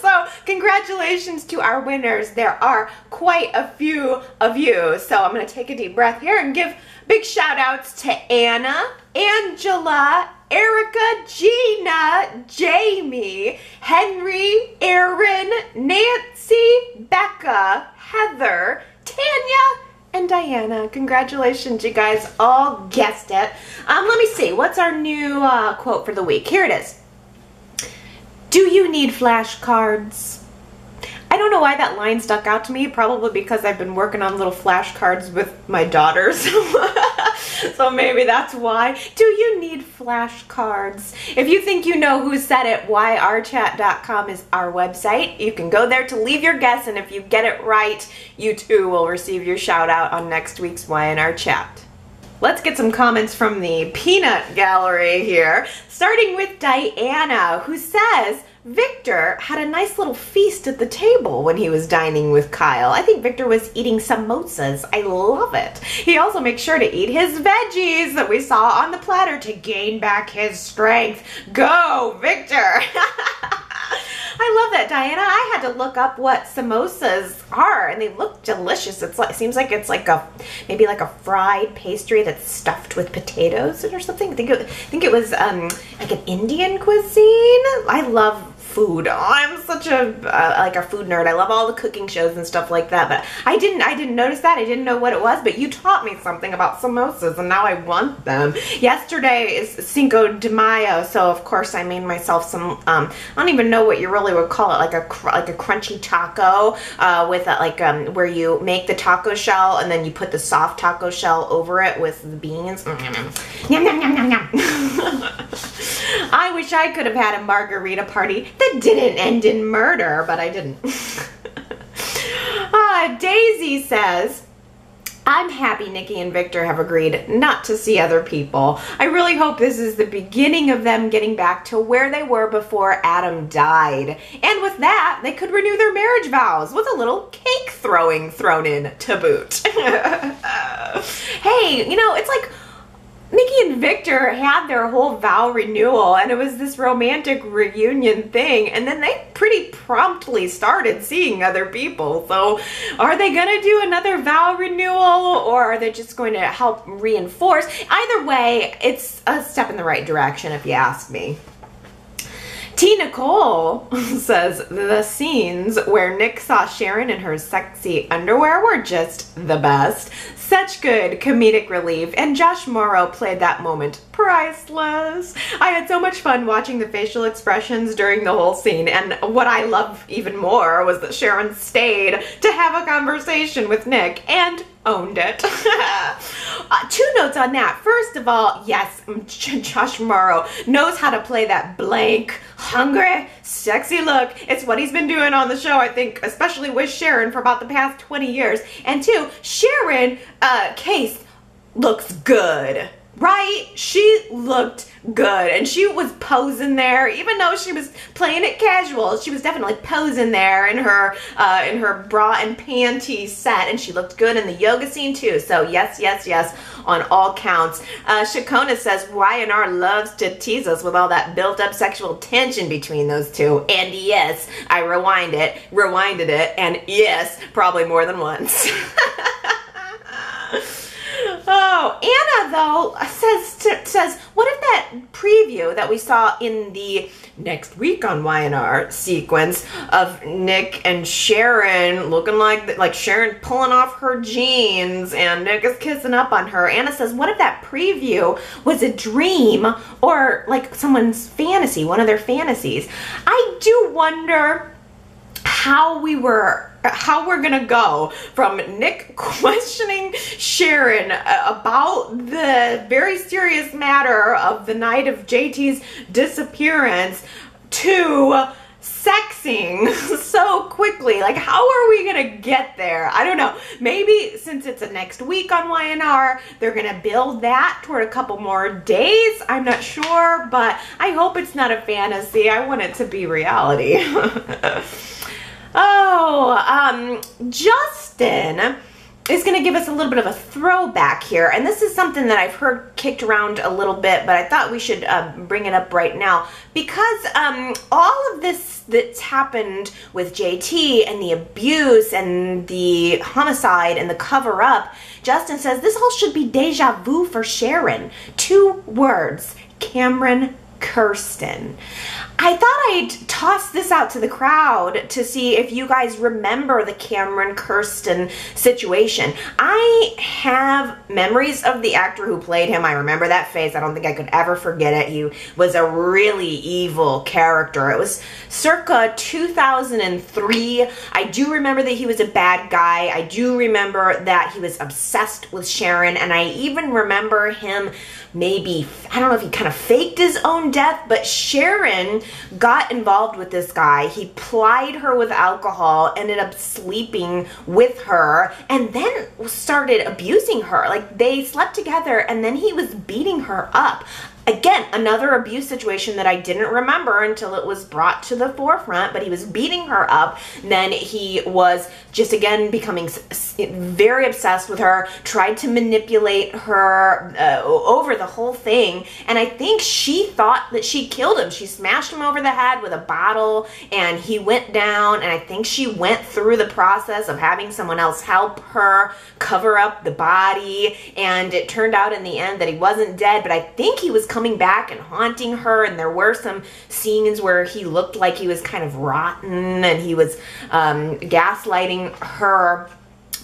So congratulations to our winners. There are quite a few of you. So I'm going to take a deep breath here and give big shout outs to Anna, Angela, Erica, Gina, Jamie, Henry, Aaron, Nancy, Becca, Heather, Tanya, and Diana. Congratulations, you guys all guessed it. Let me see, what's our new quote for the week? Here it is. Do you need flashcards? I don't know why that line stuck out to me, probably because I've been working on little flashcards with my daughters. So maybe that's why. Do you need flashcards? If you think you know who said it, yrchat.com is our website. You can go there to leave your guess, and if you get it right, you too will receive your shout out on next week's Y&R Chat. Let's get some comments from the peanut gallery here, starting with Diana, who says, Victor had a nice little feast at the table when he was dining with Kyle. I think Victor was eating samosas. I love it. He also makes sure to eat his veggies that we saw on the platter to gain back his strength. Go, Victor! I love that, Diana. I had to look up what samosas are, and they look delicious. It seems like it's like maybe like a fried pastry that's stuffed with potatoes or something. I think it was like an Indian cuisine. I love food. I'm such a like a food nerd. I love all the cooking shows and stuff like that, but I didn't notice that. I didn't know what it was, but you taught me something about samosas, and now I want them. Yesterday is Cinco de Mayo, so of course I made myself some I don't even know what you really would call it, like a crunchy taco with where you make the taco shell and then you put the soft taco shell over it with the beans. Yum, yum, yum, yum, yum. I wish I could have had a margarita party that didn't end in murder, but I didn't. Daisy says, I'm happy Nikki and Victor have agreed not to see other people. I really hope this is the beginning of them getting back to where they were before Adam died. And with that, they could renew their marriage vows with a little cake throwing thrown in to boot. Hey, you know, it's like Nikki and Victor had their whole vow renewal, and it was this romantic reunion thing, and then they pretty promptly started seeing other people. So are they gonna do another vow renewal, or are they just going to help reinforce? Either way, it's a step in the right direction if you ask me. T. Nicole says, the scenes where Nick saw Sharon in her sexy underwear were just the best. Such good comedic relief, and Josh Morrow played that moment priceless. I had so much fun watching the facial expressions during the whole scene, and what I love even more was that Sharon stayed to have a conversation with Nick and owned it. Two notes on that. First of all, yes, Josh Morrow knows how to play that blank, hungry, sexy look. It's what he's been doing on the show, I think, especially with Sharon for about the past 20 years. And two, Sharon Case looks good. Right? She looked good, and she was posing there, even though she was playing it casual. She was definitely posing there in her bra and panty set, and she looked good in the yoga scene too. So yes, yes, yes, on all counts. Shakona says Y&R loves to tease us with all that built-up sexual tension between those two, and yes, I rewinded it, and yes, probably more than once. Oh, Anna, though, says, what if that preview that we saw in the next week on Y&R sequence of Nick and Sharon looking like Sharon pulling off her jeans and Nick is kissing up on her. Anna says, what if that preview was a dream or like someone's fantasy, one of their fantasies? I do wonder how we're gonna go from Nick questioning Sharon about the very serious matter of the night of JT's disappearance to sexing so quickly. Like, how are we gonna get there? I don't know. Maybe since it's a next week on Y&R, they're gonna build that toward a couple more days. I'm not sure, but I hope it's not a fantasy. I want it to be reality. Oh, Justin is going to give us a little bit of a throwback here, and this is something that I've heard kicked around a little bit, but I thought we should bring it up right now because all of this that's happened with JT and the abuse and the homicide and the cover-up, Justin says this all should be deja vu for Sharon. 2 words, Cameron Kirsten. I thought I'd toss this out to the crowd to see if you guys remember the Cameron Kirsten situation. I have memories of the actor who played him. I remember that face. I don't think I could ever forget it. He was a really evil character. It was circa 2003. I do remember that he was a bad guy. I do remember that he was obsessed with Sharon, and I even remember him maybe, I don't know if he kind of faked his own death, but Sharon got involved with this guy. He plied her with alcohol, ended up sleeping with her, and then started abusing her. Like, they slept together, and then he was beating her up. Again, another abuse situation that I didn't remember until it was brought to the forefront, but he was beating her up. Then he was just, again, becoming very obsessed with her, tried to manipulate her over the whole thing. And I think she thought that she killed him. She smashed him over the head with a bottle, and he went down, and I think she went through the process of having someone else help her cover up the body, and it turned out in the end that he wasn't dead, but I think he was coming back and haunting her, and there were some scenes where he looked like he was kind of rotten, and he was gaslighting her.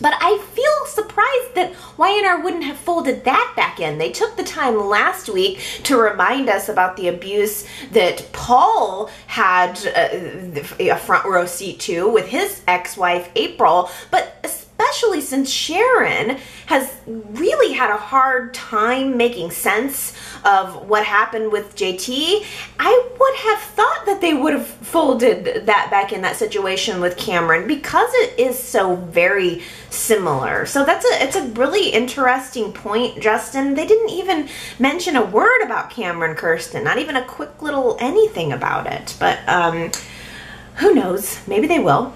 But I feel surprised that Y&R wouldn't have folded that back in. They took the time last week to remind us about the abuse that Paul had a front row seat to with his ex-wife April, but especially since Sharon has really had a hard time making sense of what happened with JT, I would have thought that they would have folded that back in that situation with Cameron because it is so very similar. So it's a really interesting point, Justin. They didn't even mention a word about Cameron Kirsten, not even a quick little anything about it. But who knows? Maybe they will.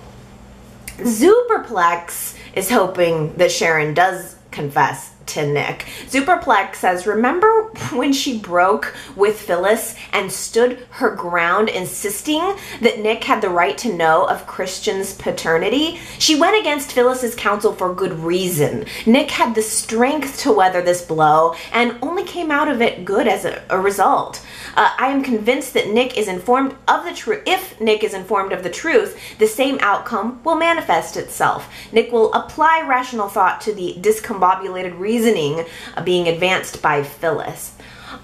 Superplex is hoping that Sharon does confess to Nick. Superplex says, remember when she broke with Phyllis and stood her ground insisting that Nick had the right to know of Christian's paternity? She went against Phyllis's counsel for good reason. Nick had the strength to weather this blow and only came out of it good as a result. I am convinced that Nick is informed of the truth. If Nick is informed of the truth, the same outcome will manifest itself. Nick will apply rational thought to the discombobulated reasoning being advanced by Phyllis.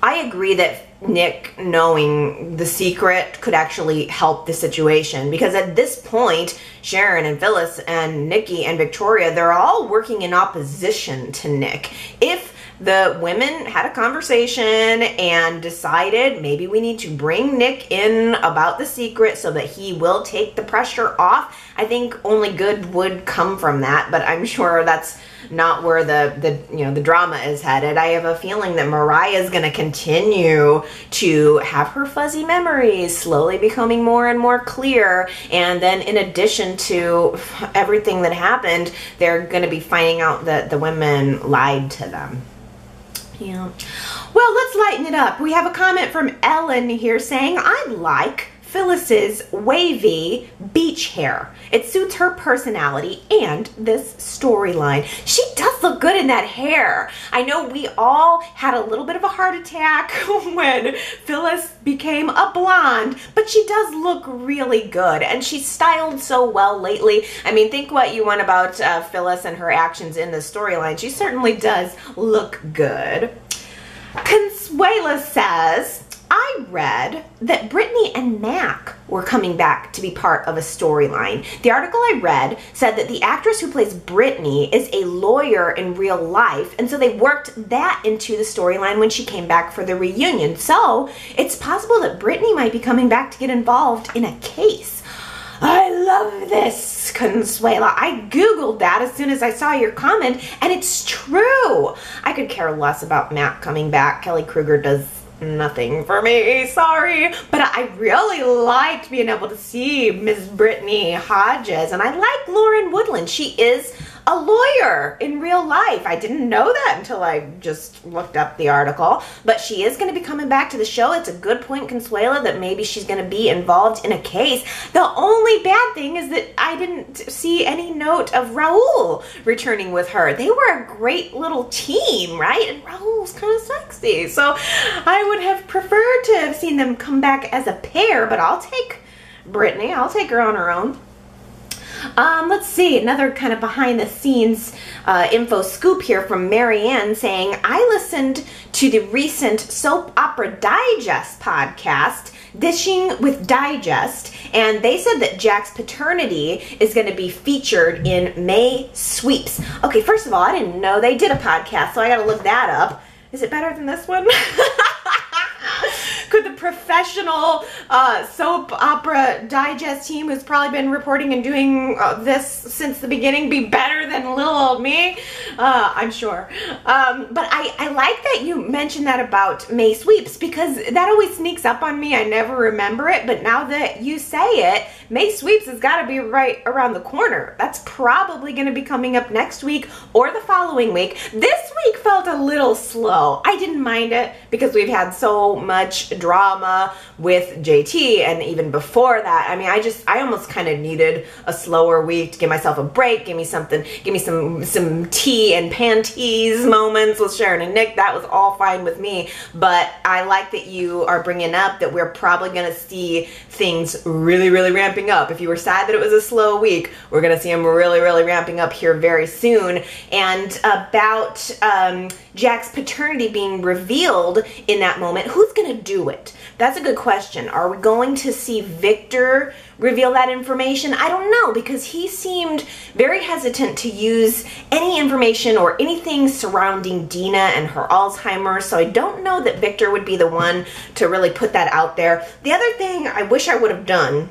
I agree that Nick knowing the secret could actually help the situation, because at this point, Sharon and Phyllis and Nikki and Victoria, they're all working in opposition to Nick. If the women had a conversation and decided maybe we need to bring Nick in about the secret so that he will take the pressure off, I think only good would come from that, but I'm sure that's not where the drama is headed. I have a feeling that Mariah is going to continue to have her fuzzy memories slowly becoming more and more clear, and then in addition to everything that happened, they're going to be finding out that the women lied to them. Yeah. Well, let's lighten it up. We have a comment from Ellen here saying, I like Phyllis's wavy beach hair. It suits her personality and this storyline. She does look good in that hair. I know we all had a little bit of a heart attack when Phyllis became a blonde, but she does look really good, and she's styled so well lately. I mean, think what you want about Phyllis and her actions in the storyline. She certainly does look good. Consuela says, I read that Brittany and Mac were coming back to be part of a storyline. The article I read said that the actress who plays Brittany is a lawyer in real life, and so they worked that into the storyline when she came back for the reunion. So it's possible that Brittany might be coming back to get involved in a case. I love this, Consuela. I Googled that as soon as I saw your comment, and it's true. I could care less about Mac coming back. Kelly Kruger does nothing for me, sorry, but I really liked being able to see Miss Brittany Hodges, and I like Lauren Woodland. She is a lawyer in real life. I didn't know that until I just looked up the article, but she is going to be coming back to the show. It's a good point, Consuela, that maybe she's going to be involved in a case. The only bad thing is that I didn't see any note of Raul returning with her. They were a great little team, right? And Raul's kind of sexy, so I would have preferred to have seen them come back as a pair, but I'll take Brittany. I'll take her on her own. Let's see, another kind of behind the scenes info scoop here from Marianne saying, I listened to the recent Soap Opera Digest podcast, Dishing with Digest, and they said that Jack's paternity is going to be featured in May Sweeps. Okay, first of all, I didn't know they did a podcast, so I got to look that up. Is it better than this one? Could the professional Soap Opera Digest team, who's probably been reporting and doing this since the beginning, be better than little old me? I'm sure. But I like that you mentioned that about May Sweeps, because that always sneaks up on me. I never remember it, but now that you say it, May Sweeps has got to be right around the corner. That's probably going to be coming up next week or the following week. This week felt a little slow. I didn't mind it because we've had so much drama with JT, and even before that, I mean, I almost kind of needed a slower week to give myself a break, give me some tea and panties moments with Sharon and Nick. That was all fine with me, but I like that you are bringing up that we're probably going to see things really, really ramping up. If you were sad that it was a slow week, we're going to see them really, really ramping up here very soon. And about Jack's paternity being revealed in that moment, who's going to do it? That's a good question. Are we going to see Victor reveal that information? I don't know, because he seemed very hesitant to use any information or anything surrounding Dina and her Alzheimer's, so I don't know that Victor would be the one to really put that out there. The other thing I wish I would have done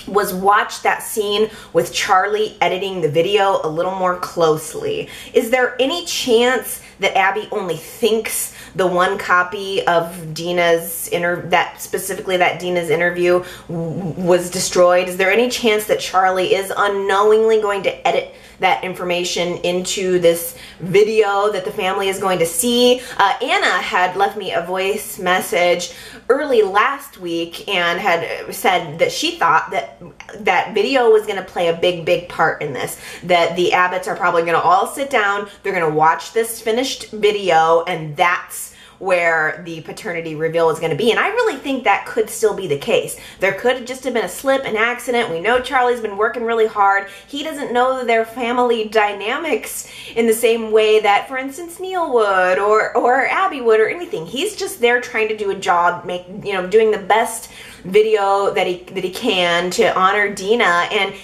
was watch that scene with Charlie editing the video a little more closely. Is there any chance that Abby only thinks the one copy of Dina's Dina's interview was destroyed? Is there any chance that Charlie is unknowingly going to edit that information into this video that the family is going to see? Anna had left me a voice message early last week and had said that she thought that that video was going to play a big part in this, that the Abbotts are probably going to all sit down, they're going to watch this finished video, and that's where the paternity reveal is going to be. And I really think that could still be the case. There could just have been a slip, an accident. We know Charlie's been working really hard. He doesn't know their family dynamics in the same way that, for instance, Neil would or Abby would or anything. He's just there trying to do a job, doing the best video that he can to honor Dina, and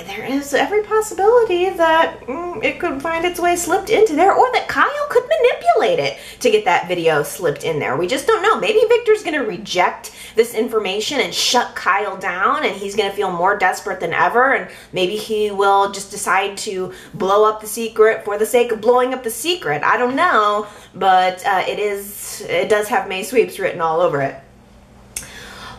there is every possibility that it could find its way slipped into there, or that Kyle could manipulate it to get that video slipped in there. We just don't know. Maybe Victor's going to reject this information and shut Kyle down, and he's going to feel more desperate than ever, and maybe he will just decide to blow up the secret for the sake of blowing up the secret. I don't know, but it does have May Sweeps written all over it.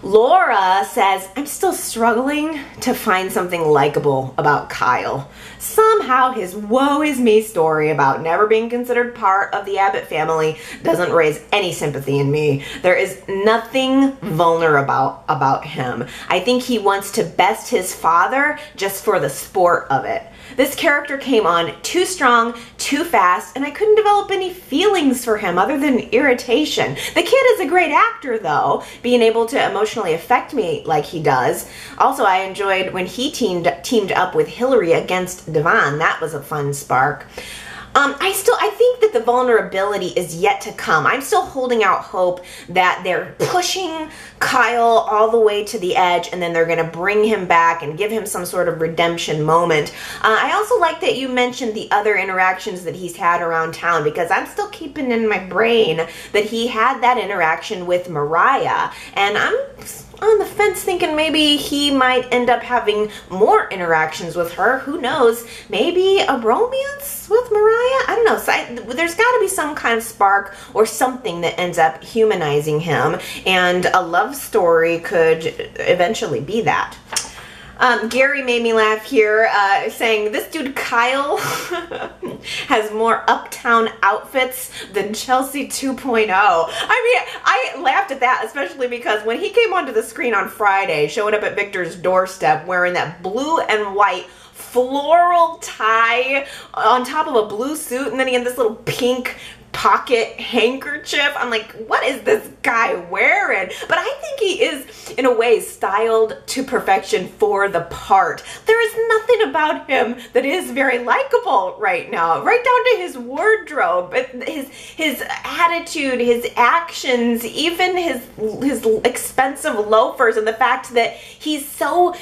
Laura says, I'm still struggling to find something likable about Kyle. Somehow his woe is me story about never being considered part of the Abbott family doesn't raise any sympathy in me. There is nothing vulnerable about him. I think he wants to best his father just for the sport of it. This character came on too strong, too fast, and I couldn't develop any feelings for him other than irritation. The kid is a great actor, though, being able to emotionally affect me like he does. Also, I enjoyed when he teamed up with Hillary against Devon. That was a fun spark. I think that the vulnerability is yet to come. I'm still holding out hope that they're pushing Kyle all the way to the edge, and then they're going to bring him back and give him some sort of redemption moment. I also like that you mentioned the other interactions that he's had around town, because I'm still keeping in my brain that he had that interaction with Mariah, and I'm on the fence thinking maybe he might end up having more interactions with her. Who knows? Maybe a romance with Mariah? I don't know. So there's got to be some kind of spark or something that ends up humanizing him, and a love story could eventually be that. Gary made me laugh here, saying this dude Kyle has more uptown outfits than Chelsea 2.0. I mean, I laughed at that, especially because when he came onto the screen on Friday, showing up at Victor's doorstep wearing that blue and white floral tie on top of a blue suit, and then he had this little pink pocket handkerchief. I'm like, what is this guy wearing? But I think he is, in a way, styled to perfection for the part. There is nothing about him that is very likable right now, right down to his wardrobe, his attitude, his actions, even his expensive loafers, and the fact that he's so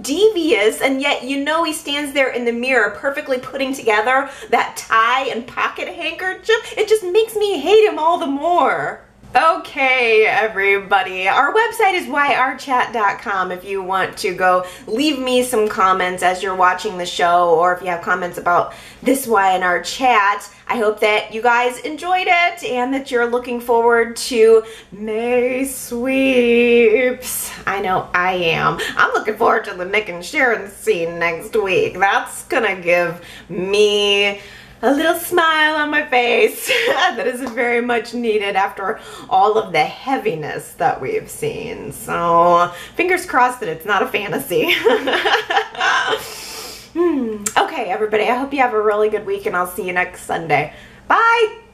devious, and yet you know he stands there in the mirror perfectly putting together that tie and pocket handkerchief. It just makes me hate him all the more. Okay, everybody. Our website is yrchat.com if you want to go leave me some comments as you're watching the show, or if you have comments about this Y&R chat. I hope that you guys enjoyed it and that you're looking forward to May sweeps. I know I am. I'm looking forward to the Nick and Sharon scene next week. That's gonna give me a little smile on my face that is very much needed after all of the heaviness that we've seen. So fingers crossed that it's not a fantasy. Okay, everybody, I hope you have a really good week, and I'll see you next Sunday. Bye!